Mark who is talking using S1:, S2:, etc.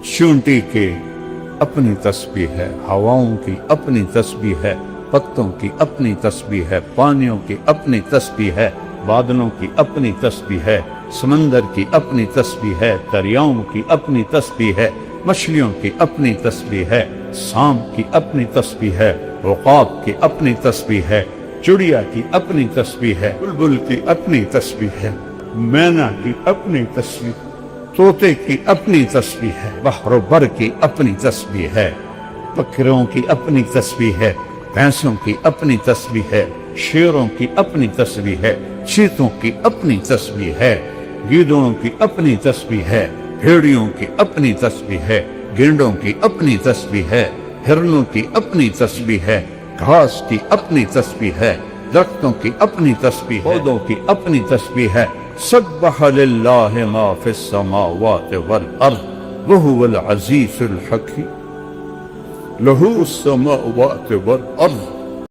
S1: چونٹی کی اپنی تسبیح ہے، ہواؤں کی اپنی تسبیح ہے، پتوں کی اپنی تسبیح ہے، پانیوں کی اپنی تسبیح ہے، بادلوں کی اپنی تسبیح ہے، سمندر کی اپنی تسبیح ہے، دریاؤں کی اپنی تسبیح ہے، مچھلیوں کی اپنی تسبیح ہے، سانپ کی اپنی تسبیح ہے، عقاب کی اپنی تسبیح ہے، چڑیا کی اپنی تسبیح ہے، بلبل کی اپنی تسبیح ہے، مینا کی اپنی تسبیح، طوطے کی اپنی تسبیح ہے، بحر و بر کی اپنی تسبیح ہے، بکروں کی اپنی تسبیح ہے، بھینسوں کی اپنی تسبیح ہے، شیروں کی اپنی تسبیح ہے، چیتوں کی اپنی تسبیح ہے، گیدڑوں کی اپنی تسبیح ہے، بھیڑیوں کی اپنی تسبیح ہے، گینڈوں کی اپنی تسبیح ہے، ہرنوں کی اپنی تسبیح ہے، گھاس کی اپنی تسبیح ہے، درختوں کی اپنی تسبیح ہے، پودوں کی اپنی تسبیح ہے۔ سبح للہ ما فی السماوات والارض وہو العزیز الحکیم، لہ السماوات والارض